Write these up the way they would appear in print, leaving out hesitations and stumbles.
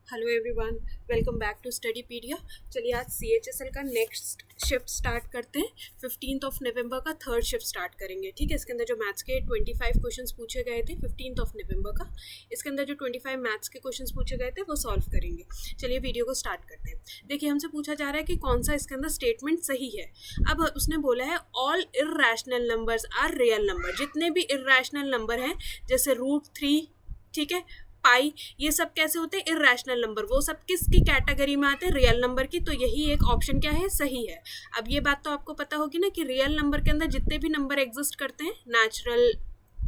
Hello everyone, welcome back to Studypedia. चलिए आज CHSL का नेक्स्ट शिफ्ट स्टार्ट करते हैं। 15 नवंबर का थर्ड शिफ्ट स्टार्ट करेंगे। ठीक है, इसके अंदर जो मैथ्स के 25 क्वेश्चंस पूछे गए थे 15 नवंबर का, इसके अंदर जो 25 मैथ्स के क्वेश्चंस पूछे गए थे वो सॉल्व करेंगे। चलिए वीडियो को स्टार्ट करते हैं। देखिए हमसे पूछा जा रहा है कि कौन सा इसके अंदर स्टेटमेंट सही है। अब उसने बोला है all irrational numbers are real number. जितने भी इर्रेशनल नंबर हैं जैसे √3, ठीक है, पाई, ये सब कैसे होते हैं? Irrational number. वो सब किसकी कैटेगरी में आते हैं? रियल नंबर की। तो यही एक ऑप्शन क्या है? सही है। अब ये बात तो आपको पता होगी ना कि रियल नंबर के अंदर जितने भी नंबर एग्जिस्ट करते हैं, नेचुरल,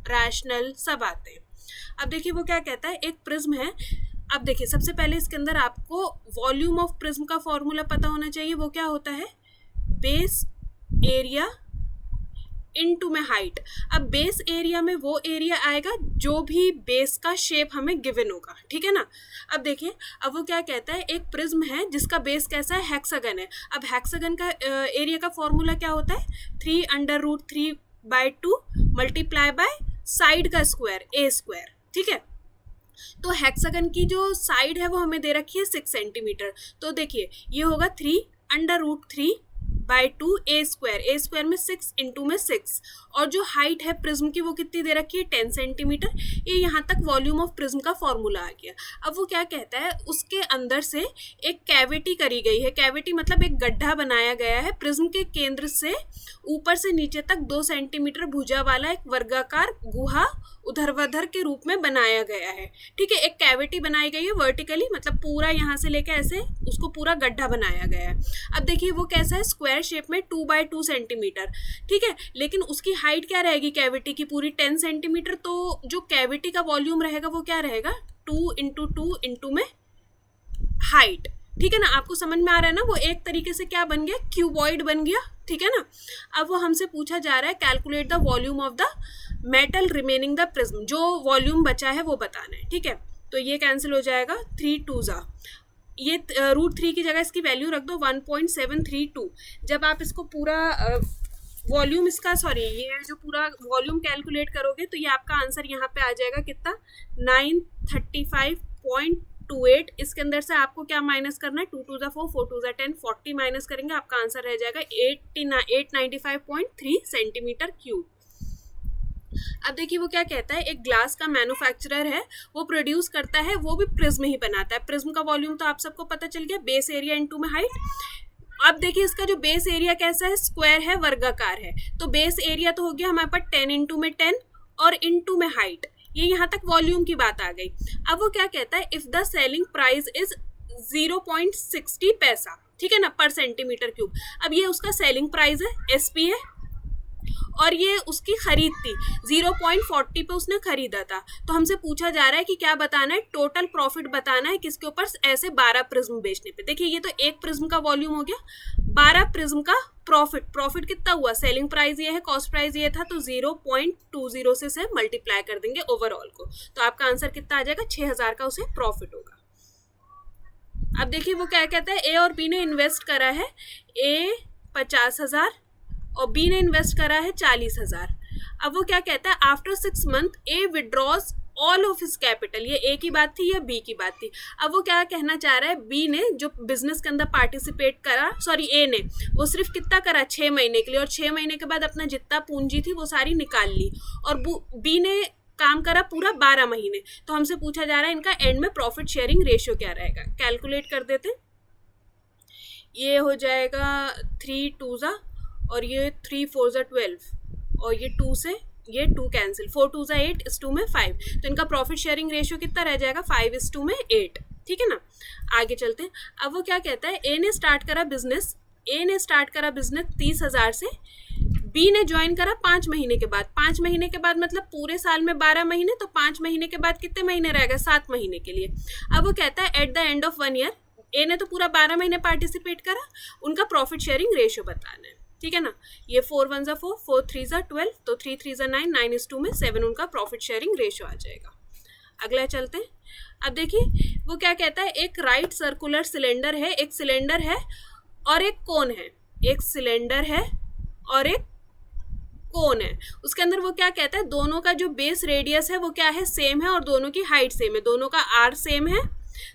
रैशनल, सब आते हैं। अब देखिए वो क्या कहता है, एक प्रिज्म है। अब देखिए सबसे पहले इसके अंदर आपको वॉल्यूम ऑफ प्रिज्म का फॉर्मूला पता होना चाहिए। वो क्या होता है? बेस एरिया इनटू में हाइट। अब बेस एरिया में वो एरिया आएगा जो भी बेस का शेप हमें गिवन होगा, ठीक है ना। अब देखिए, अब वो क्या कहता है, एक प्रिज्म है जिसका बेस कैसा है? हेक्सागन है। अब हेक्सागन का एरिया का फॉर्मूला क्या होता है? 3√3/2 मल्टीप्लाई बाय साइड का स्क्वायर, ए स्क्वायर, ठीक है। तो हेक्सागन की जो साइड है वो हमें दे रखी है 6 सेंटीमीटर। तो देखिए ये होगा 3√3/2 ए स्क्वायर में 6 इंटू में 6। और जो हाइट है प्रिज्म की वो कितनी दे रखी है? 10 सेंटीमीटर। ये यहाँ तक वॉल्यूम ऑफ प्रिज्म का फॉर्मूला आ गया। अब वो क्या कहता है, उसके अंदर से एक कैविटी करी गई है। कैविटी मतलब एक गड्ढा बनाया गया है। प्रिज्म के केंद्र से ऊपर से नीचे तक 2 सेंटीमीटर भुजा वाला एक वर्गाकार गुहा ऊर्ध्वाधर के रूप में बनाया गया है। ठीक है, एक कैविटी बनाई गई है वर्टिकली, मतलब पूरा यहाँ से लेकर ऐसे उसको पूरा गड्ढा बनाया गया है। अब देखिए वो कैसा है? स्क्वायर शेप में 2/2 सेंटीमीटर, ठीक है। लेकिन उसकी हाइट क्या रहेगी कैविटी की? पूरी 10 सेंटीमीटर। तो जो कैविटी का वॉल्यूम रहेगा वो क्या रहेगा? 2 × 2 × में हाइट, ठीक है ना। आपको समझ में आ रहा है ना? वो एक तरीके से क्या बन गया? क्यूबॉइड बन गया, ठीक है ना। अब वो हमसे पूछा जा रहा है calculate the volume of the metal remaining the prism. जो वॉल्यूम बचा है वो बताना है, ठीक है। तो ये कैंसिल हो जाएगा, 3 2 ये √3 की जगह इसकी वैल्यू रख दो 1.732। जब आप इसको पूरा वॉल्यूम इसका ये जो पूरा वॉल्यूम कैलकुलेट करोगे तो ये आपका आंसर यहाँ पे आ जाएगा कितना? 935.28। इसके अंदर से आपको क्या माइनस करना है? 2 2 4 4 2 10 40 माइनस करेंगे, आपका आंसर रह जाएगा 895.3 सेंटीमीटर क्यूब। अब देखिए वो क्या कहता है, एक ग्लास का मैन्युफैक्चरर है, वो प्रोड्यूस करता है, वो भी प्रिज्म ही बनाता है। प्रिज्म का वॉल्यूम तो आप सबको पता चल गया, बेस एरिया इनटू में हाइट। अब देखिए इसका जो बेस एरिया कैसा है? स्क्वायर है, वर्गाकार है। तो बेस एरिया तो हो गया हमारे पास 10 इंटू में 10 और इंटू में हाइट। ये यहाँ तक वॉल्यूम की बात आ गई। अब वो क्या कहता है, if the selling price is 0.60 पैसा, ठीक है ना, पर सेंटीमीटर क्यूब। अब ये उसका सेलिंग प्राइस है, SP है, और ये उसकी खरीद थी 0.40 पे उसने खरीदा था। तो हमसे पूछा जा रहा है कि क्या बताना है? टोटल प्रॉफिट बताना है किसके ऊपर? ऐसे 12 प्रिज्म बेचने पे। देखिए ये तो एक प्रिज्म का वॉल्यूम हो गया, 12 प्रिज्म का प्रॉफिट कितना हुआ? सेलिंग प्राइस ये है, कॉस्ट प्राइस ये था, तो 0.20 से मल्टीप्लाई कर देंगे ओवरऑल को। तो आपका आंसर कितना आ जाएगा? 6000 का उसे प्रॉफिट होगा। अब देखिए वो क्या कहता है, ए और बी ने इन्वेस्ट करा है, ए 50,000 और बी ने इन्वेस्ट करा है 40,000। अब वो क्या कहता है, after 6 month A withdraws all of his capital. ये ए की बात थी या बी की बात थी? अब वो क्या कहना चाह रहा है, बी ने जो बिजनेस के अंदर पार्टिसिपेट करा, ए ने वो सिर्फ कितना करा? 6 महीने के लिए, और 6 महीने के बाद अपना जितना पूंजी थी वो सारी निकाल ली। और बी ने काम करा पूरा 12 महीने। तो हमसे पूछा जा रहा है इनका एंड में प्रॉफिट शेयरिंग रेशियो क्या रहेगा। कैलकुलेट कर देते, ये हो जाएगा 3 2 और ये 3 4 12 और ये 2 से ये 2 कैंसिल, 4 2 8 2 में 5। तो इनका प्रॉफिट शेयरिंग रेशियो कितना रह जाएगा? 5:2 में 8, ठीक है ना। आगे चलते हैं। अब वो क्या कहता है, ए ने स्टार्ट करा बिजनेस 30,000 से, बी ने ज्वाइन करा 5 महीने के बाद। 5 महीने के बाद मतलब पूरे साल में 12 महीने, तो 5 महीने के बाद कितने महीने रहेगा? 7 महीने के लिए। अब वो कहता है at the end of 1 year, A ने तो पूरा 12 महीने पार्टिसिपेट करा, उनका प्रॉफिट शेयरिंग रेशियो बताना है, ठीक है ना। ये 4 1 4 4 3 12, तो 3 3 9 9:2 में 7 उनका प्रॉफिट शेयरिंग रेशियो आ जाएगा। अगला चलते हैं। अब देखिए वो क्या कहता है, एक राइट सर्कुलर सिलेंडर है, एक सिलेंडर है और एक कोन है। एक सिलेंडर है और एक कोन है। उसके अंदर वो क्या कहता है, दोनों का जो बेस रेडियस है वो क्या है? सेम है, और दोनों की हाइट सेम है, दोनों का आर सेम है।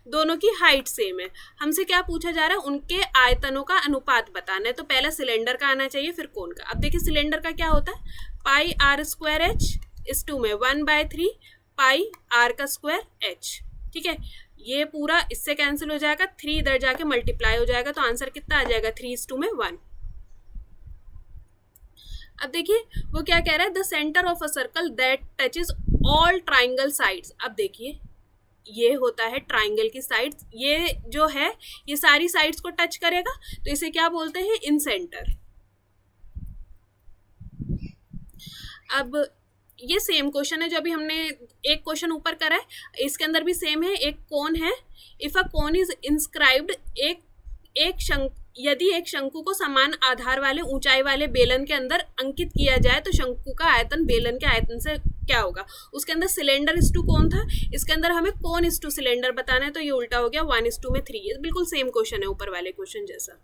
दोनों की हाइट सेम है। हमसे क्या पूछा जा रहा है, उनके आयतनों का अनुपात बताना है। तो पहला सिलेंडर का आना चाहिए, फिर कोन का। अब देखिए सिलेंडर का क्या होता है, पाई आर स्क्वायर एच इस टू में 1/3 पाई आर का स्क्वायर एच। ठीक है, ये पूरा इससे कैंसिल हो जाएगा, 3 इधर जाके मल्टीप्लाई हो जाएगा, तो आंसर कितना आ जाएगा 3:2 में 1। अब देखिए वो क्या कह रहा है, the centre of a circle that touches all triangle sides. अब देखिए ये होता है ट्राइंगल की साइड्स, ये जो है ये सारी साइड्स को टच करेगा, तो इसे क्या बोलते हैं, इन सेंटर। अब ये सेम क्वेश्चन है जो अभी हमने एक क्वेश्चन ऊपर करा है, इसके अंदर भी सेम है। एक कोन है, if a cone is inscribed, यदि एक शंकु को समान आधार वाले ऊंचाई वाले बेलन के अंदर अंकित किया जाए तो शंकु का आयतन बेलन के आयतन से क्या होगा। उसके अंदर सिलेंडर इस टू कोन था, इसके अंदर हमें कोन इस टू सिलेंडर बताना है, तो ये उल्टा हो गया 1:2 में 3। ये बिल्कुल सेम क्वेश्चन है ऊपर वाले क्वेश्चन जैसा।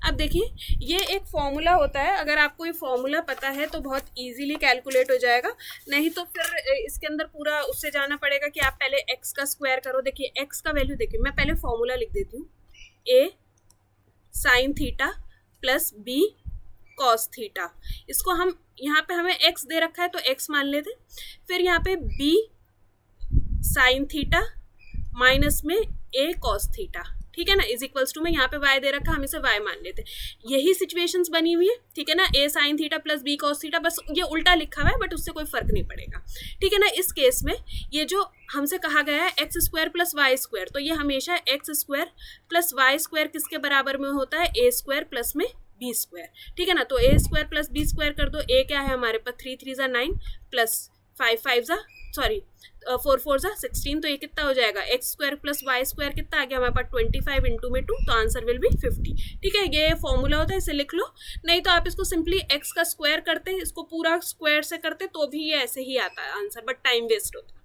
अब देखिए ये एक फॉर्मूला होता है, अगर आपको ये फॉर्मूला पता है तो बहुत इजीली कैलकुलेट हो जाएगा, नहीं तो फिर इसके अंदर पूरा उससे जाना पड़ेगा कि आप पहले एक्स का स्क्वायर करो। देखिए एक्स का वैल्यू देखिए, मैं पहले फॉर्मूला लिख देती हूँ, A sine theta plus B cos theta. इसको हम यहाँ पे हमें x दे रखा है तो x मान लेते, फिर यहाँ पे b साइन थीटा माइनस में a कॉस थीटा, ठीक है ना, इज इक्वल्स टू में यहाँ पे y दे रखा, हम इसे y मान लेते। यही सिचुएशंस बनी हुई है, ठीक है ना, a sign theta plus b cos theta, बस ये उल्टा लिखा हुआ है बट उससे कोई फर्क नहीं पड़ेगा, ठीक है ना। इस केस में ये जो हमसे कहा गया है x square plus y square, तो ये हमेशा x square plus y square किसके बराबर में होता है, ए स्क्वायर प्लस में बी स्क्वायर, ठीक है ना। तो A square plus B square कर दो, ए क्या है हमारे पास 3 3 = 9 प्लस 5 5 4 4 = 16, तो ये कितना हो जाएगा, x square plus y square कितना आ गया हमारे पास 25 इंटू में 2, तो आंसर विल बी 50, ठीक है। ये फॉर्मूला होता है, इसे लिख लो, नहीं तो आप इसको सिंपली एक्स का स्क्वायर करते, इसको पूरा स्क्वायर से करते तो भी ये ऐसे ही आता है आंसर, बट टाइम वेस्ट होता है।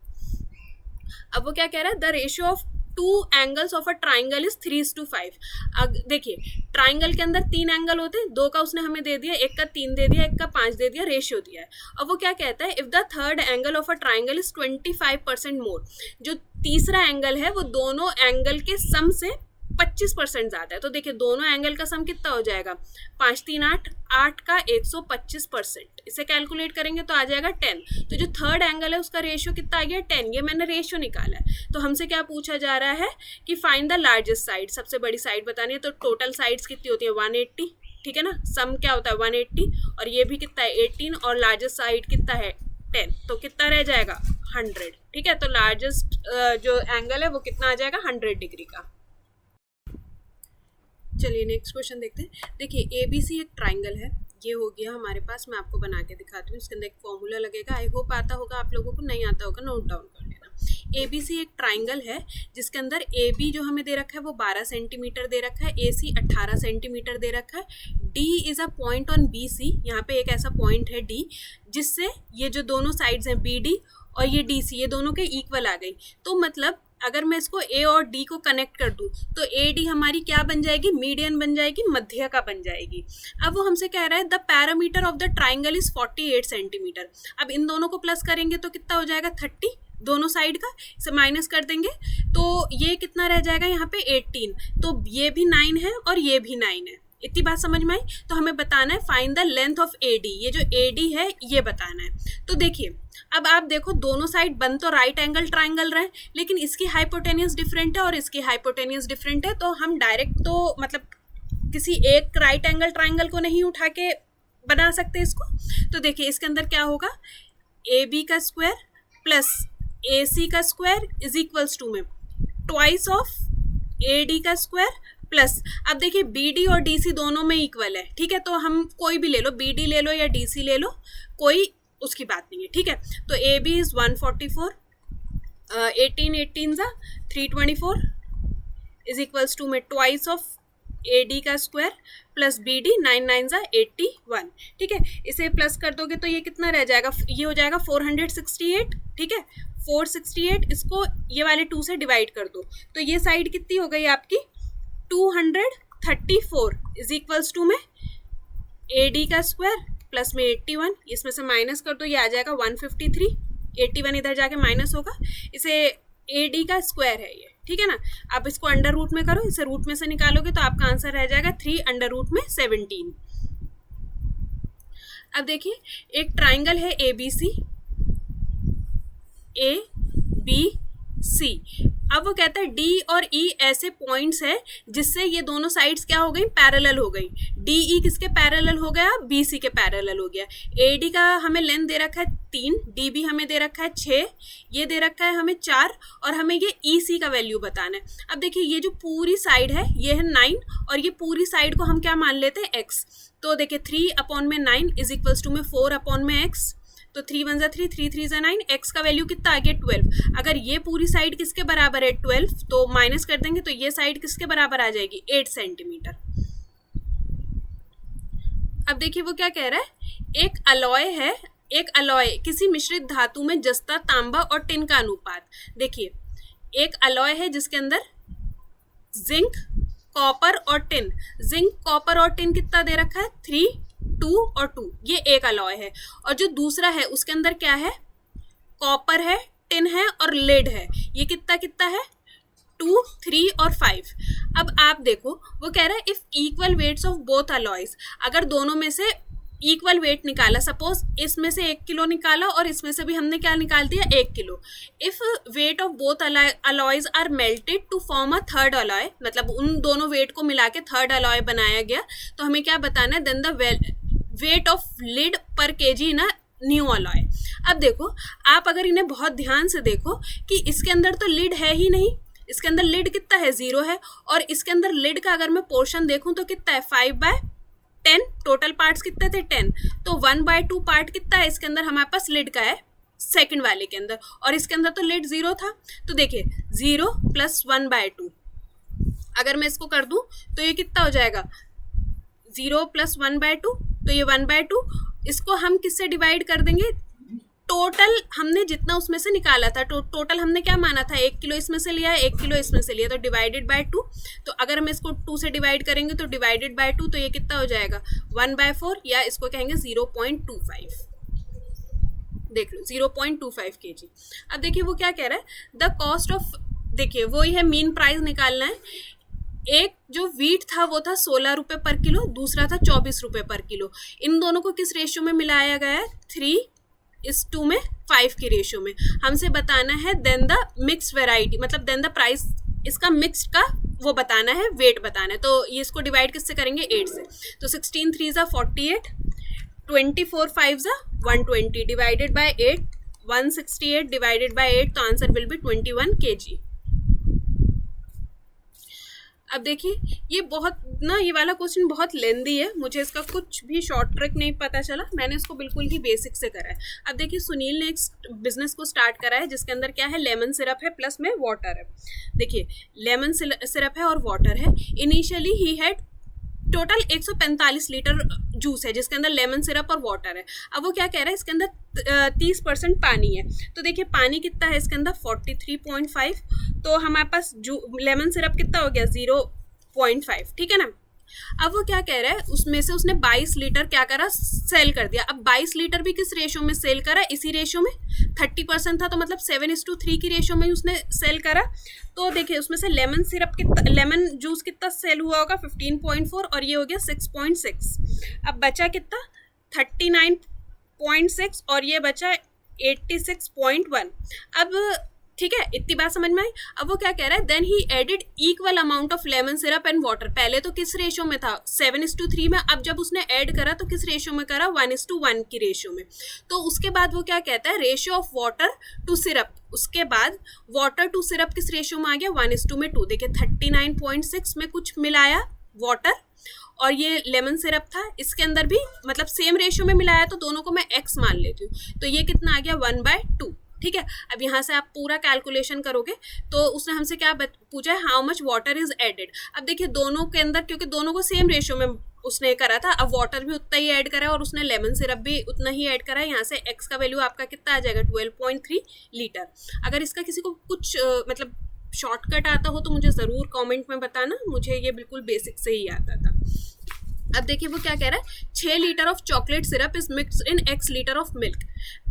अब वो क्या कह रहा है, the ratio of 2 angles of a triangle is 3:5। अब देखिए ट्राइंगल के अंदर 3 एंगल होते हैं, 2 का उसने हमें दे दिया, एक का 3 दे दिया, एक का 5 दे दिया, रेशियो दिया है। अब वो क्या कहता है, if the third angle of a triangle is 25% मोर, जो तीसरा एंगल है वो दोनों एंगल के सम से 25% ज़्यादा है। तो देखिए दोनों एंगल का सम कितना हो जाएगा, 5 3 8, 8 का 125%, इसे कैलकुलेट करेंगे तो आ जाएगा 10। तो जो थर्ड एंगल है उसका रेशियो कितना आ गया, 10। ये मैंने रेशियो निकाला है। तो हमसे क्या पूछा जा रहा है कि फाइंड द लार्जेस्ट साइड, सबसे बड़ी साइड बतानी है। तो टोटल साइड्स कितनी होती है 180, ठीक है ना, सम क्या होता है 180, और ये भी कितना है 18, और लार्जेस्ट साइड कितना है 10, तो कितना रह जाएगा 100, ठीक है। तो लार्जेस्ट जो एंगल है वो कितना आ जाएगा 100 डिग्री का। चलिए नेक्स्ट क्वेश्चन देखते हैं। देखिए ABC एक ट्राइंगल है, ये हो गया हमारे पास, मैं आपको बना के दिखाती हूँ, इसके अंदर एक फॉर्मूला लगेगा, आई होप आता होगा आप लोगों को, नहीं आता होगा नोट डाउन कर लेना। ABC एक ट्राइंगल है जिसके अंदर AB जो हमें दे रखा है वो 12 सेंटीमीटर दे रखा है, AC 18 सेंटीमीटर दे रखा है, D is a point on BC, यहाँ पे एक ऐसा पॉइंट है D जिससे ये जो दोनों साइड्स हैं BD और ये DC, ये दोनों के इक्वल आ गई। तो मतलब अगर मैं इसको A और D को कनेक्ट कर दूं तो AD हमारी क्या बन जाएगी, मीडियन बन जाएगी, मध्य का बन जाएगी। अब वो हमसे कह रहा है the parameter of the triangle is 48 centimetre. अब इन दोनों को प्लस करेंगे तो कितना हो जाएगा 30, दोनों साइड का, इसे माइनस कर देंगे तो ये कितना रह जाएगा यहाँ पे 18, तो ये भी 9 है और ये भी 9 है। इतनी बात समझ में आई। तो हमें बताना है find the length of AD, ये जो AD है ये बताना है। तो देखिए अब आप देखो दोनों साइड बन तो राइट एंगल ट्राइंगल रहे, लेकिन इसकी हाइपोटेनियस डिफरेंट है और इसकी हाइपोटेनियस डिफरेंट है, तो हम डायरेक्ट तो मतलब किसी एक राइट एंगल ट्राइंगल को नहीं उठा के बना सकते इसको। तो देखिए इसके अंदर क्या होगा, AB का स्क्वायर प्लस AC का स्क्वायर इज इक्वल्स टू में ट्वाइस ऑफ AD का स्क्वायर प्लस, अब देखिए BD और DC दोनों में इक्वल है, ठीक है, तो हम कोई भी ले लो, BD ले लो या DC ले लो, कोई उसकी बात नहीं है, ठीक है। तो AB is 144, 18 18 = 324 is equals to में ट्वाइस ऑफ AD का स्क्वायर प्लस BD 9 9 = 81, ठीक है। इसे प्लस कर दोगे तो ये कितना रह जाएगा, ये हो जाएगा 468, ठीक है, 468, इसको ये वाले 2 से डिवाइड कर दो तो ये साइड कितनी हो गई आपकी 234 इज इक्वल्स टू में AD का स्क्वायर प्लस में 81, इसमें से माइनस कर दो, ये आ जाएगा 153, 81 इधर जाके माइनस होगा, इसे AD का स्क्वायर है ये, ठीक है ना। आप इसको अंडर रूट में करो, इसे रूट में से निकालोगे तो आपका आंसर रह जाएगा 3 अंडर रूट में 17। अब देखिए एक ट्राइंगल है ABC। अब वो कहता है डी और ई ऐसे पॉइंट्स है जिससे ये दोनों साइड्स क्या हो गई, पैरेलल हो गई। डी ई किसके पैरेलल हो गया, बी सी के पैरेलल हो गया। ए डी का हमें लेंथ दे रखा है 3, डी बी हमें दे रखा है 6, ये दे रखा है हमें 4 और हमें ये ई सी का वैल्यू बताना है। अब देखिए ये जो पूरी साइड है ये है 9 और ये पूरी साइड को हम क्या मान लेते हैं, एक्स। तो देखिए 3/9 इज इक्वल्स टू में 4/x, तो 3 1 3, 3 3 9, एक्स का वैल्यू कितना आ गया 12। अगर ये पूरी साइड किसके बराबर है 12, तो माइनस कर देंगे तो ये साइड किसके बराबर आ जाएगी 8 सेंटीमीटर। अब देखिए वो क्या कह रहा है, एक अलॉय है, एक अलॉय किसी मिश्रित धातु में जस्ता, तांबा और टिन का अनुपात। देखिए एक अलॉय है जिसके अंदर जिंक, कॉपर और टिन, जिंक कॉपर और टिन कितना दे रखा है 3 2 और 2, ये एक अलॉय है। और जो दूसरा है उसके अंदर क्या है, कॉपर है, टिन है और लेड है, ये कितना कितना है 2 3 और 5। अब आप देखो वो कह रहा है if equal weights of both alloys, अगर दोनों में से इक्वल वेट निकाला, सपोज इसमें से 1 किलो निकाला और इसमें से भी हमने क्या निकाल दिया 1 किलो। If weight of both alloys are melted to form a third alloy, मतलब उन दोनों वेट को मिला के थर्ड अलॉय बनाया गया, तो हमें क्या बताना है, then the weight of lead per kg in a new alloy. अब देखो आप अगर इन्हें बहुत ध्यान से देखो कि इसके अंदर तो लीड है ही नहीं, इसके अंदर लीड कितना है 0 है, और इसके अंदर लीड का अगर मैं पोर्शन देखूं तो कितना है 5/10, टोटल पार्ट्स कितने थे 10, तो 1/2 पार्ट कितना है इसके अंदर हमारे पास लीड का है सेकंड वाले के अंदर, और इसके अंदर तो लीड 0 था। तो देखिए 0 + 1/2, अगर मैं इसको कर दूं तो ये कितना हो जाएगा 0 + 1/2, तो ये 1/2, इसको हम किससे डिवाइड कर देंगे, टोटल हमने जितना उसमें से निकाला था, टोटल हमने क्या माना था 1 किलो इसमें से लिया है, 1 किलो इसमें से लिया, तो डिवाइडेड बाय 2। तो अगर हम इसको 2 से डिवाइड करेंगे तो डिवाइडेड बाय 2, तो ये कितना हो जाएगा 1/4, या इसको कहेंगे 0.25। देख लो 0.25 kg। अब देखिए वो क्या कह रहा है, द कॉस्ट ऑफ, देखिए वही है मीन प्राइस निकालना है। एक जो वीट था वो था 16 रुपये पर किलो, दूसरा था 24 रुपये पर किलो। इन दोनों को किस रेशियो में मिलाया गया है, 3:5 की रेशियो में। हमसे बताना है देन द मिक्स वेराइटी, मतलब देन द प्राइस, इसका मिक्स्ड का वो बताना है, वेट बताना है। तो ये इसको डिवाइड किससे करेंगे 8 से, तो 16 3 48, 24 5 120 डिवाइडेड बाय 8, 168 डिवाइडेड बाय 8, तो आंसर विल बी 21 kg। अब देखिए ये बहुत ना, ये वाला क्वेश्चन बहुत लेंदी है, मुझे इसका कुछ भी शॉर्ट ट्रिक नहीं पता चला, मैंने इसको बिल्कुल ही बेसिक से करा है। अब देखिए सुनील ने एक बिजनेस को स्टार्ट करा है जिसके अंदर क्या है, लेमन सिरप है प्लस में वाटर है। देखिए लेमन सिरप है और वाटर है। Initially he had total 145 litre juice है जिसके अंदर लेमन सिरप और वाटर है। अब वो क्या कह रहा है, इसके अंदर 30% पानी है। तो देखिए पानी कितना है इसके अंदर 43.5, तो हमारे पास लेमन सिरप कितना हो गया 0.5, ठीक है ना। अब वो क्या कह रहा है, उसमें से उसने 22 लीटर क्या करा, सेल कर दिया। अब 22 लीटर भी किस रेशियो में सेल करा, इसी रेशियो में, 30% था तो मतलब 7:3 की रेशियो में उसने सेल करा। तो देखिए उसमें से लेमन सिरप कितना, लेमन जूस कितना सेल हुआ होगा 15.4, और ये हो गया 6.6। अब बचा कितना 39.6 और ये बचा 86.1। अब ठीक है, इतनी बात समझ में आई। अब वो क्या कह रहा है, then he added equal amount of lemon syrup and water. पहले तो किस रेशियो में था 7:3 में, अब जब उसने ऐड करा तो किस रेशियो में करा 1:1 की रेशियो में। तो उसके बाद वो क्या कहता है, ratio of water to syrup, उसके बाद वाटर टू सिरप किस रेशियो में आ गया 1:2। देखिए 39.6 में कुछ मिलाया वाटर और ये लेमन सिरप था, इसके अंदर भी मतलब सेम रेशियो में मिलाया, तो दोनों को मैं x मान लेती हूँ, तो ये कितना आ गया 1/2, ठीक है। अब यहाँ से आप पूरा कैलकुलेशन करोगे तो उसने हमसे क्या पूछा है, how much water is added. अब देखिए दोनों के अंदर, क्योंकि दोनों को सेम रेशियो में उसने करा था, अब वाटर भी उतना ही ऐड करा है और उसने लेमन सिरप भी उतना ही ऐड करा है। यहाँ से x का वैल्यू आपका कितना आ जाएगा 12.3 लीटर। अगर इसका किसी को कुछ मतलब शॉर्टकट आता हो तो मुझे ज़रूर कमेंट में बताना, मुझे ये बिल्कुल बेसिक से ही आता था। अब देखिए वो क्या कह रहा है, 6 litre of chocolate syrup is mixed in x litre of milk.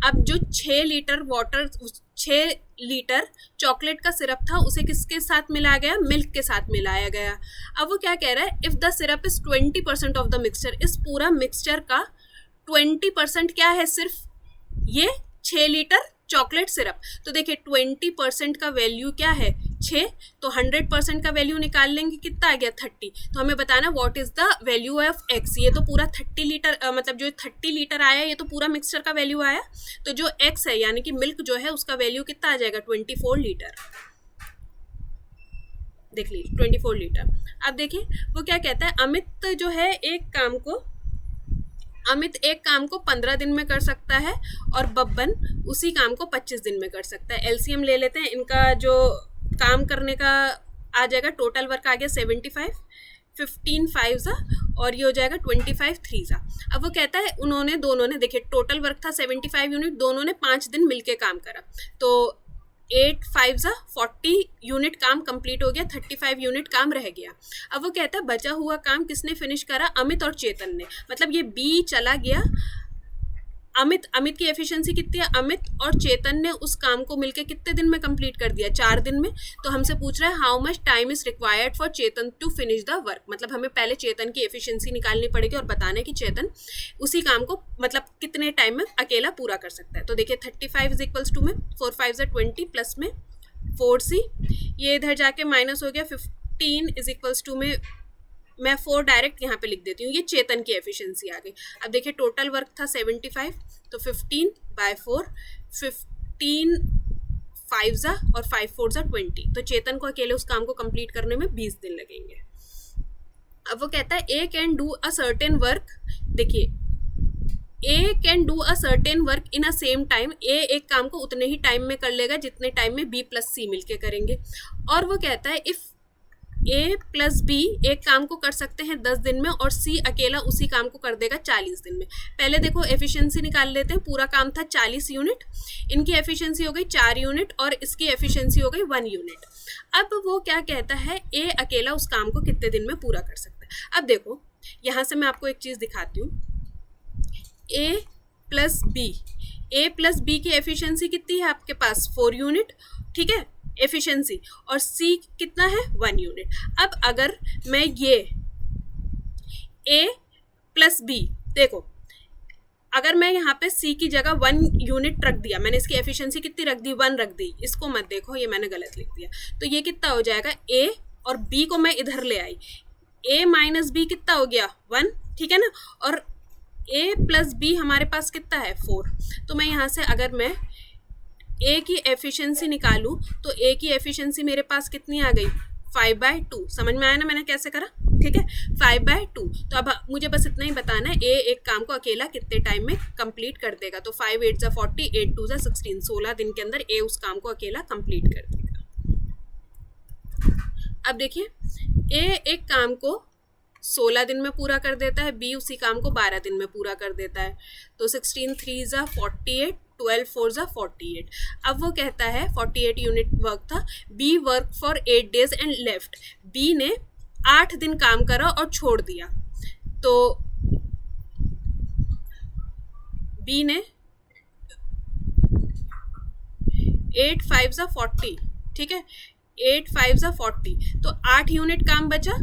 अब जो 6 लीटर वाटर, 6 लीटर चॉकलेट का सिरप था उसे किसके साथ मिलाया गया, मिल्क के साथ मिलाया गया। अब वो क्या कह रहा है, if the syrup is 20% of the mixture, इस पूरा मिक्सचर का 20% क्या है, सिर्फ ये 6 लीटर चॉकलेट सिरप। तो देखिए 20% का वैल्यू क्या है 6, तो 100% का वैल्यू निकाल लेंगे, कितना आ गया 30। तो हमें बताना what is the value of x। ये तो पूरा 30 लीटर मतलब जो 30 लीटर आया ये तो पूरा मिक्सचर का वैल्यू आया, तो जो x है यानी कि मिल्क जो है उसका वैल्यू कितना आ जाएगा 24 लीटर। देख लीजिए 24 लीटर। अब देखिए वो क्या कहता है, अमित जो है अमित एक काम को 15 दिन में कर सकता है और बब्बन उसी काम को 25 दिन में कर सकता है। एलसीएम ले लेते हैं, इनका जो काम करने का आ जाएगा, टोटल वर्क आ गया 75, 15 5 ज़ा और ये हो जाएगा 25 3 ज़ा। अब वो कहता है उन्होंने दोनों ने, देखिए टोटल वर्क था 75 यूनिट, दोनों ने 5 दिन मिलके काम करा, तो 8 5 ज़ा 40 यूनिट काम कंप्लीट हो गया, 35 यूनिट काम रह गया। अब वो कहता है बचा हुआ काम किसने फिनिश करा, अमित और चेतन ने। मतलब ये बी चला गया, अमित की एफिशिएंसी कितनी है, अमित और चेतन ने उस काम को मिलकर कितने दिन में कंप्लीट कर दिया, 4 दिन में। तो हमसे पूछ रहा है how much time is required for Chetan to finish the work. मतलब हमें पहले चेतन की एफिशिएंसी निकालनी पड़ेगी और बताना है कि चेतन उसी काम को मतलब कितने टाइम में अकेला पूरा कर सकता है। तो देखिए 35 इज इक्वल्स टू में 4 5 ज़ा 20 प्लस में 4c, ये इधर जाके माइनस हो गया, 15 इज इक्वल्स टू में मैं 4 डायरेक्ट यहाँ पे लिख देती हूँ, ये चेतन की एफिशिएंसी आ गई। अब देखिए टोटल वर्क था 75, तो 15 बाय 4, 15 5 ज़ा और 5 4 ज़ा 20, तो चेतन को अकेले उस काम को कंप्लीट करने में 20 दिन लगेंगे। अब वो कहता है A can do a certain work, देखिए A can do a certain work in a same time, A एक काम को उतने ही टाइम में कर लेगा जितने टाइम में बी प्लस सी मिलके करेंगे। और वो कहता है इफ ए प्लस बी एक काम को कर सकते हैं 10 दिन में और सी अकेला उसी काम को कर देगा 40 दिन में। पहले देखो एफिशिएंसी निकाल लेते हैं, पूरा काम था 40 यूनिट, इनकी एफिशिएंसी हो गई 4 यूनिट और इसकी एफिशिएंसी हो गई 1 यूनिट। अब वो क्या कहता है, ए अकेला उस काम को कितने दिन में पूरा कर सकता है। अब देखो यहाँ से मैं आपको एक चीज़ दिखाती हूँ, ए प्लस बी की एफिशिएंसी कितनी है आपके पास 4 यूनिट, ठीक है एफिशिएंसी, और C कितना है 1 यूनिट। अब अगर मैं ये A प्लस बी, देखो अगर मैं यहाँ पे C की जगह 1 यूनिट रख दिया, मैंने इसकी एफिशिएंसी कितनी रख दी 1 रख दी, इसको मत देखो ये मैंने गलत लिख दिया, तो ये कितना हो जाएगा A और B को मैं इधर ले आई, A माइनस बी कितना हो गया 1, ठीक है ना, और A प्लस बी हमारे पास कितना है 4। तो मैं यहाँ से अगर मैं ए की एफिशिएंसी निकालूं तो ए की एफिशिएंसी मेरे पास कितनी आ गई 5/2। समझ में आया ना मैंने कैसे करा, ठीक है 5/2। तो अब मुझे बस इतना ही बताना है ए एक काम को अकेला कितने टाइम में कंप्लीट कर देगा। तो 5 8 ज़ा 40, 8 2 ज़ा 16, 16 दिन के अंदर ए उस काम को अकेला कंप्लीट कर देगा। अब देखिए ए एक काम को 16 दिन में पूरा कर देता है, बी उसी काम को 12 दिन में पूरा कर देता है। तो 16 3 ज़ा 48, 12 4 ज़ा 48। अब वो कहता है 48 यूनिट वर्क था, B work for 8 days and left, B ने 8 दिन काम करा और छोड़ दिया। तो बी ने 8 5 ज़ा 40, ठीक है 8 5 ज़ा 40, तो 8 यूनिट काम बचा,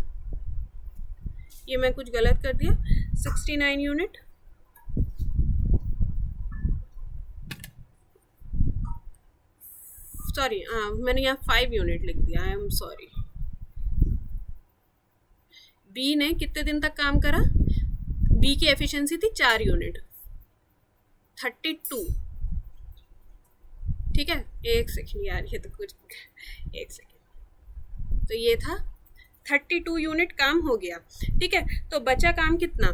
ये मैं कुछ गलत कर दिया, 69 यूनिट, सॉरी हाँ मैंने यहाँ 5 यूनिट लिख दिया, आई एम सॉरी। बी ने कितने दिन तक काम करा, बी की एफिशिएंसी थी 4 यूनिट, 32, ठीक है एक सेकेंड यार ये तो कुछ, एक सेकेंड, तो ये था 32 यूनिट काम हो गया, ठीक है। तो बचा काम कितना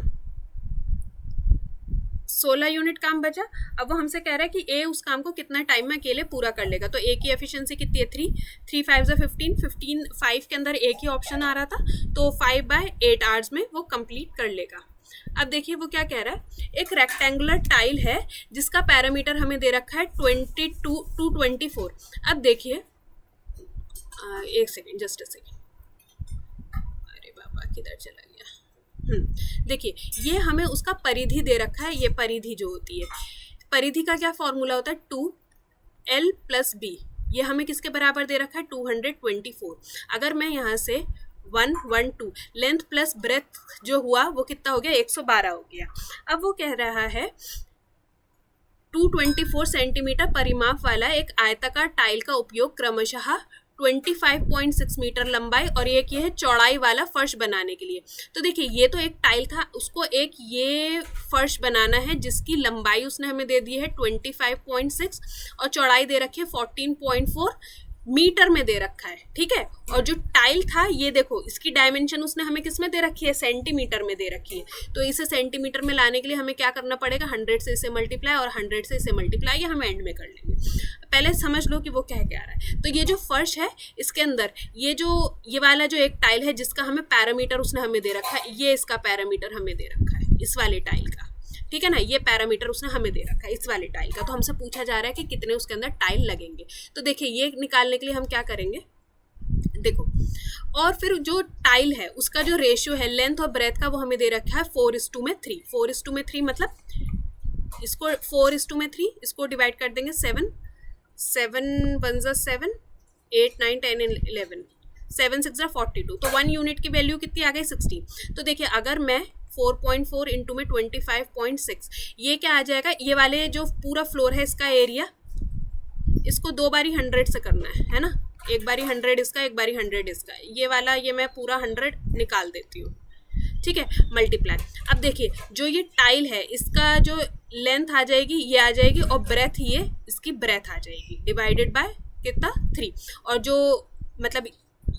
16 यूनिट काम बचा। अब वो हमसे कह रहा है कि ए उस काम को कितना टाइम में अकेले पूरा कर लेगा। तो ए की एफिशिएंसी कितनी है 3 5 ज़ा 15, 15 5 के अंदर एक ही ऑप्शन आ रहा था, तो 5/8 आवर्स में वो कंप्लीट कर लेगा। अब देखिए वो क्या कह रहा है, एक रेक्टेंगुलर टाइल है जिसका पैरामीटर हमें दे रखा है 22 to 24। अब देखिए एक सेकेंड, जस्ट अ सेकेंड, अरे बाबा किधर चला गया, देखिए ये हमें उसका परिधि दे रखा है, ये परिधि जो होती है, परिधि का क्या फॉर्मूला होता है 2l + b, ये हमें किसके बराबर दे रखा है 224। अगर मैं यहाँ से 112 लेंथ प्लस ब्रेथ जो हुआ वो कितना हो गया 112 हो गया। अब वो कह रहा है 224 सेंटीमीटर परिमाप वाला एक आयताकार टाइल का उपयोग क्रमशः 25.6 मीटर लंबाई और एक ये है चौड़ाई वाला फर्श बनाने के लिए। तो देखिए ये तो एक टाइल था, उसको एक ये फर्श बनाना है जिसकी लंबाई उसने हमें दे दी है 25.6 और चौड़ाई दे रखी है 14.4 मीटर में दे रखा है, ठीक है। और जो टाइल था ये देखो इसकी डायमेंशन उसने हमें किस में दे रखी है सेंटीमीटर में दे रखी है। तो इसे सेंटीमीटर में लाने के लिए हमें क्या करना पड़ेगा 100 से इसे मल्टीप्लाई और 100 से इसे मल्टीप्लाई, ये हम एंड में कर लेंगे। पहले समझ लो कि वो क्या कह रहा है। तो ये जो फर्श है इसके अंदर ये वाला जो एक टाइल है जिसका हमें पैरामीटर उसने हमें दे रखा है, ये इसका पैरामीटर हमें दे रखा है इस वाले टाइल का, ठीक है ना। ये पैरामीटर उसने हमें दे रखा है इस वाले टाइल का। तो हमसे पूछा जा रहा है कि कितने उसके अंदर टाइल लगेंगे। तो देखिए ये निकालने के लिए हम क्या करेंगे, देखो और फिर जो टाइल है उसका जो रेशियो है लेंथ और ब्रेथ का वो हमें दे रखा है 4:3। 4:3 मतलब इसको 4:3 इसको डिवाइड कर देंगे 7 1 ज़ा 7 8 9 10 11 7 6 ज़ा 42। तो 1 यूनिट की वैल्यू कितनी आ गई 16। तो देखिए अगर मैं 4.4 इंटू में 25.6, ये क्या आ जाएगा, ये वाले जो पूरा फ्लोर है इसका एरिया, इसको 2 बारी 100 से करना है ना, एक बारी 100 इसका एक बारी 100 इसका, ये वाला ये मैं पूरा 100 निकाल देती हूँ, ठीक है, मल्टीप्लाई। अब देखिए जो ये टाइल है इसका जो लेंथ आ जाएगी ये आ जाएगी और ब्रेथ ये इसकी ब्रेथ आ जाएगी डिवाइडेड बाय कितना 3, और जो मतलब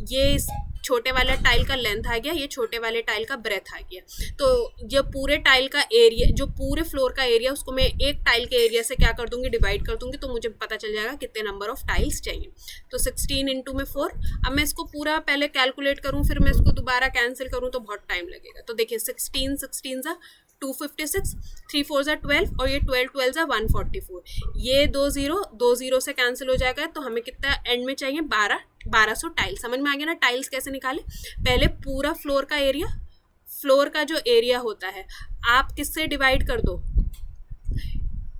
ये छोटे वाला टाइल का लेंथ आ गया, ये छोटे वाले टाइल का ब्रेथ आ गया। तो जो पूरे टाइल का एरिया, जो पूरे फ्लोर का एरिया, उसको मैं एक टाइल के एरिया से क्या कर दूंगी डिवाइड कर दूंगी, तो मुझे पता चल जाएगा कितने नंबर ऑफ टाइल्स चाहिए। तो 16 इंटू में 4। अब मैं इसको पूरा पहले कैलकुलेट करूँ फिर मैं इसको दोबारा कैंसिल करूँ तो बहुत टाइम लगेगा। तो देखिए 16 ज़ा 256, 3 4 ज़ा 12 और ये 12 ज़ा 144, ये 2 0 से कैंसिल हो जाएगा। तो हमें कितना एंड में चाहिए 1200 टाइल। समझ में आ गया ना टाइल्स कैसे निकाले। पहले पूरा फ्लोर का एरिया, फ्लोर का जो एरिया होता है आप किससे डिवाइड कर दो,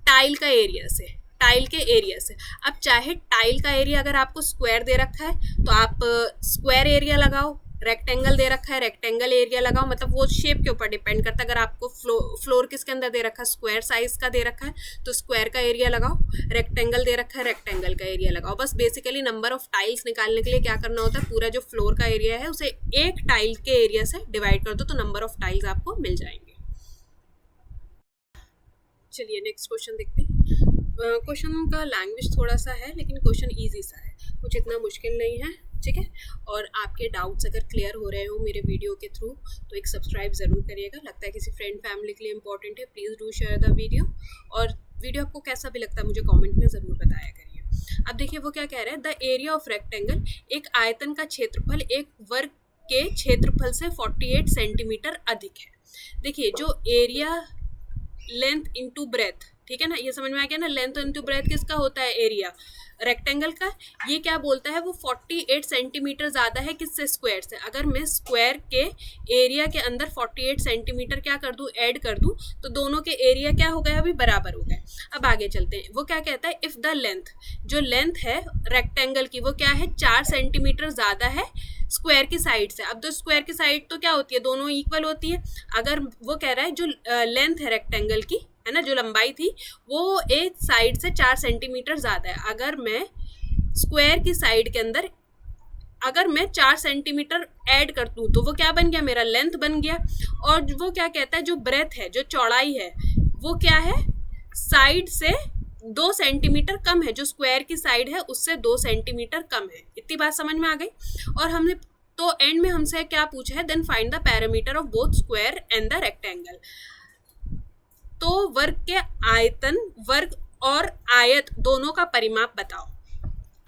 टाइल का एरिया से, टाइल के एरिया से। अब चाहे टाइल का एरिया अगर आपको स्क्वायर दे रखा है तो आप स्क्वायर एरिया लगाओ, रेक्टेंगल दे रखा है रेक्टेंगल एरिया लगाओ, मतलब वो शेप के ऊपर डिपेंड करता है। अगर आपको फ्लोर किसके अंदर दे रखा है स्क्वायर साइज का दे रखा है तो स्क्वायर का एरिया लगाओ, रेक्टेंगल दे रखा है रेक्टेंगल का एरिया लगाओ। बस बेसिकली नंबर ऑफ टाइल्स निकालने के लिए क्या करना होता है, पूरा जो फ्लोर का एरिया है उसे एक टाइल के एरिया से डिवाइड कर दो तो नंबर ऑफ टाइल्स आपको मिल जाएंगे। चलिए नेक्स्ट क्वेश्चन देखते हैं। क्वेश्चन का लैंग्वेज थोड़ा सा है लेकिन क्वेश्चन ईजी सा है, कुछ इतना मुश्किल नहीं है, ठीक है। और आपके डाउट्स अगर क्लियर हो रहे हो मेरे वीडियो के थ्रू तो एक सब्सक्राइब ज़रूर करिएगा। लगता है किसी फ्रेंड फैमिली के लिए इंपॉर्टेंट है, please do share the video. और वीडियो आपको कैसा भी लगता है मुझे कमेंट में ज़रूर बताया करिए। अब देखिए वो क्या कह रहा है, द एरिया ऑफ रेक्टेंगल, एक आयतन का क्षेत्रफल एक वर्ग के क्षेत्रफल से 48 सेंटीमीटर अधिक है। देखिए जो एरिया लेंथ इंटू ब्रेथ, ठीक है ना, ये समझ में आ गया ना, लेंथ इंटू ब्रेथ किसका होता है एरिया रेक्टेंगल का। ये क्या बोलता है वो 48 सेंटीमीटर ज़्यादा है किससे स्क्वायर से। अगर मैं स्क्वायर के एरिया के अंदर 48 सेंटीमीटर क्या कर दूँ ऐड कर दूँ तो दोनों के एरिया क्या हो गए अभी बराबर हो गए। अब आगे चलते हैं, वो क्या कहता है, इफ़ द लेंथ, जो लेंथ है रेक्टेंगल की वो क्या है 4 सेंटीमीटर ज़्यादा है स्क्वायर की साइड से। अब तो स्क्वायर की साइड तो क्या होती है दोनों इक्वल होती है। अगर वो कह रहा है जो लेंथ है रेक्टेंगल की है ना, जो लंबाई थी वो एक साइड से 4 सेंटीमीटर ज़्यादा है। अगर मैं स्क्वायर की साइड के अंदर अगर मैं 4 सेंटीमीटर ऐड कर दूँ तो वो क्या बन गया मेरा लेंथ बन गया। और वो क्या कहता है जो ब्रेथ है, जो चौड़ाई है वो क्या है साइड से 2 सेंटीमीटर कम है, जो स्क्वायर की साइड है उससे 2 सेंटीमीटर कम है। इतनी बात समझ में आ गई। और हमने तो एंड में हमसे क्या पूछा है, then find the parameter of both square and the rectangle. तो वर्ग के आयतन, वर्ग और आयत दोनों का परिमाप बताओ।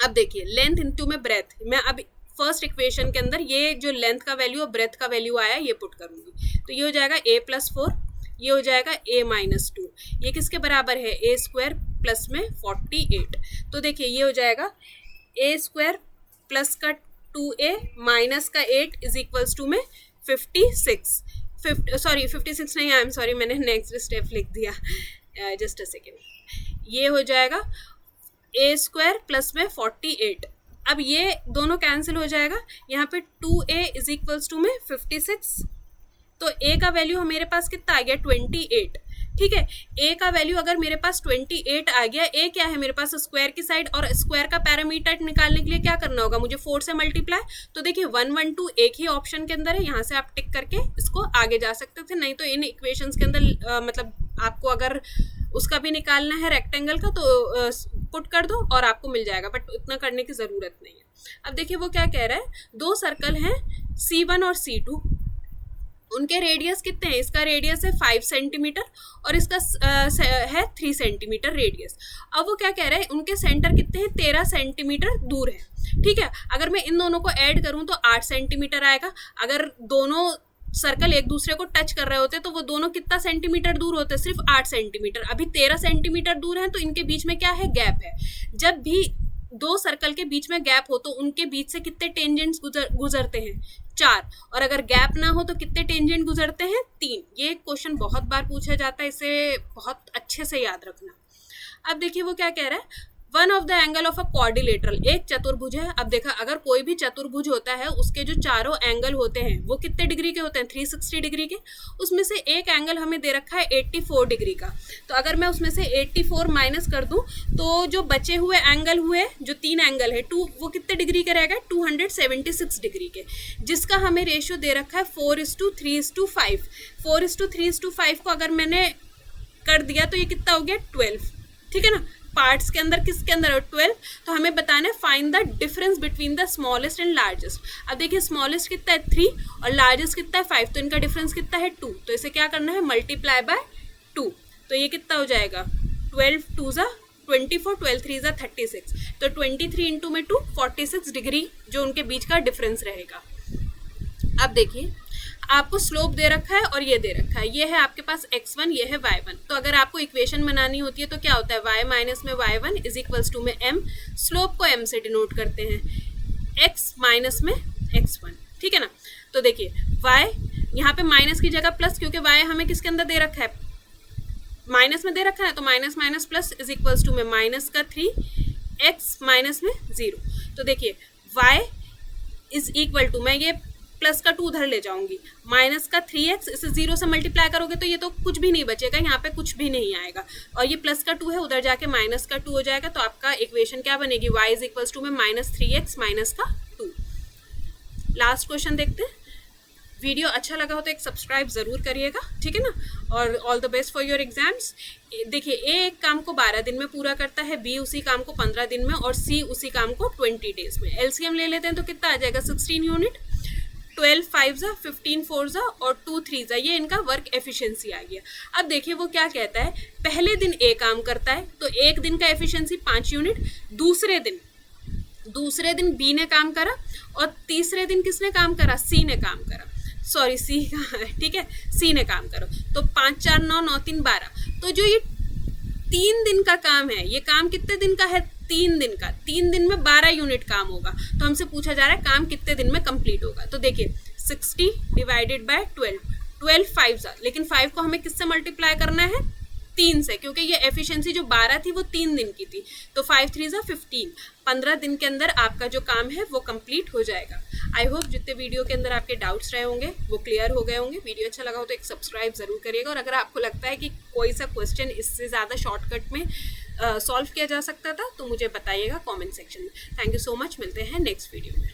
अब देखिए लेंथ इंटू में ब्रेथ, मैं अब फर्स्ट इक्वेशन के अंदर ये जो लेंथ का वैल्यू और ब्रेथ का वैल्यू आया ये पुट करूंगी। तो ये हो जाएगा a+4, ये हो जाएगा a-2, ये किसके बराबर है a² प्लस में 48। तो देखिए ये हो जाएगा a² प्लस का 2a माइनस का 8 इज इक्वल्स टू में 56। 56 नहीं, आई एम सॉरी, मैंने नेक्स्ट स्टेप लिख दिया, जस्ट अ सेकेंड। ये हो जाएगा ए स्क्वायर प्लस में 48। अब ये दोनों कैंसिल हो जाएगा, यहाँ पे 2a इज इक्वल्स टू में 56, तो a का वैल्यू मेरे पास कितना आ गया 28। ठीक है, a का वैल्यू अगर मेरे पास 28 आ गया, a क्या है मेरे पास स्क्वायर की साइड, और स्क्वायर का पैरामीटर निकालने के लिए क्या करना होगा मुझे 4 से मल्टीप्लाई। तो देखिए 1 1 2 एक ही ऑप्शन के अंदर है, यहाँ से आप टिक करके इसको आगे जा सकते थे, नहीं तो इन इक्वेशंस के अंदर मतलब आपको अगर उसका भी निकालना है रेक्टेंगल का तो पुट कर दो और आपको मिल जाएगा, बट उतना करने की ज़रूरत नहीं है। अब देखिए वो क्या कह रहा है, दो सर्कल हैं C1 और C2, उनके रेडियस कितने हैं, इसका रेडियस है 5 सेंटीमीटर और इसका है 3 सेंटीमीटर रेडियस। अब वो क्या कह रहा है, उनके सेंटर कितने हैं 13 सेंटीमीटर दूर है। ठीक है, अगर मैं इन दोनों को ऐड करूं तो 8 सेंटीमीटर आएगा। अगर दोनों सर्कल एक दूसरे को टच कर रहे होते तो वो दोनों कितना सेंटीमीटर दूर होते, सिर्फ 8 सेंटीमीटर। अभी 13 सेंटीमीटर दूर है, तो इनके बीच में क्या है, गैप है। जब भी दो सर्कल के बीच में गैप हो तो उनके बीच से कितने टेंजेंट्स गुजरते हैं, 4, और अगर गैप ना हो तो कितने टेंजेंट गुजरते हैं, 3। ये क्वेश्चन बहुत बार पूछा जाता है, इसे बहुत अच्छे से याद रखना। अब देखिए वो क्या कह रहा है, one of the angle of a quadrilateral, एक चतुर्भुज है। अब देखा, अगर कोई भी चतुर्भुज होता है उसके जो चारों एंगल होते हैं वो कितने डिग्री के होते हैं, 360 डिग्री के। उसमें से एक एंगल हमें दे रखा है 84 डिग्री का, तो अगर मैं उसमें से 84 माइनस कर दूं तो जो बचे हुए एंगल हुए, जो 3 एंगल है 2, वो कितने डिग्री के रहेगा, 276 डिग्री के, जिसका हमें रेशियो दे रखा है 4:3:5। 4:3:5 को अगर मैंने कर दिया तो ये कितना हो गया 12। ठीक है ना, पार्ट्स के अंदर किसके अंदर है 12, तो हमें बताना है find the difference between the smallest and largest. अब देखिए स्मॉलेस्ट कितना है 3 और लार्जेस्ट कितना है 5, तो इनका डिफरेंस कितना है 2, तो इसे क्या करना है मल्टीप्लाई बाय 2, तो ये कितना हो जाएगा 12 2 ज़ा 24, 12 3 ज़ा 36, तो 23 इंटू में 2 46 डिग्री जो उनके बीच का डिफरेंस रहेगा। अब देखिए आपको स्लोप दे रखा है और ये दे रखा है, ये है आपके पास x1, ये है y1। तो अगर आपको इक्वेशन बनानी होती है तो क्या होता है, y माइनस में y1 इज इक्वल्स टू में m, स्लोप को m से डिनोट करते हैं, x माइनस में x1। ठीक है ना, तो देखिए y यहाँ पे माइनस की जगह प्लस, क्योंकि y हमें किसके अंदर दे रखा है, माइनस में दे रखा है, तो minus minus plus is equals to में माइनस का 3, x माइनस में 0। तो देखिए y इज इक्वल टू, मैं ये प्लस का 2 उधर ले जाऊंगी, माइनस का 3x, इसे 0 से मल्टीप्लाई करोगे तो ये तो कुछ भी नहीं बचेगा, यहाँ पे कुछ भी नहीं आएगा, और ये प्लस का 2 है, उधर जाके माइनस का 2 हो जाएगा। तो आपका इक्वेशन क्या बनेगी, y इज इक्वल्स टू में -3x माइनस का 2। लास्ट क्वेश्चन देखते हैं। वीडियो अच्छा लगा हो तो एक सब्सक्राइब ज़रूर करिएगा, ठीक है ना, और all the best for your exams. देखिए ए एक काम को 12 दिन में पूरा करता है, बी उसी काम को 15 दिन में, और सी उसी काम को 20 डेज में। एलसीएम ले लेते हैं तो कितना आ जाएगा 16 यूनिट, 12 5 ज़ा 15 4 ज़ा और 2 3 ज़ा, ये इनका वर्क एफिशिएंसी आ गया। अब देखिए वो क्या कहता है, पहले दिन ए काम करता है तो एक दिन का एफिशिएंसी 5 यूनिट, दूसरे दिन बी ने काम करा, और तीसरे दिन किसने काम करा, सी ने काम करा, सॉरी सी का, ठीक है, सी ने काम करो, तो 5 4 9 9 3 12। तो जो ये 3 दिन का काम है, ये काम कितने दिन का है, 3 दिन का, 3 दिन में 12 यूनिट काम होगा। तो हमसे पूछा जा रहा है काम कितने दिन में कंप्लीट होगा। तो देखिए 60 डिवाइडेड बाय 12 5 ज़ा, लेकिन 5 को हमें किससे मल्टीप्लाई करना है, 3 से, क्योंकि ये एफिशिएंसी जो 12 थी वो 3 दिन की थी, तो 5 3 ज़ा 15, 15 दिन के अंदर आपका जो काम है वो कंप्लीट हो जाएगा। आई होप जितने वीडियो के अंदर आपके डाउट्स रहे होंगे वो क्लियर हो गए होंगे। वीडियो अच्छा लगा हो तो एक सब्सक्राइब ज़रूर करिएगा, और अगर आपको लगता है कि कोई सा क्वेश्चन इससे ज़्यादा शॉर्टकट में सॉल्व किया जा सकता था तो मुझे बताइएगा कमेंट सेक्शन में। थैंक यू सो मच, मिलते हैं नेक्स्ट वीडियो में।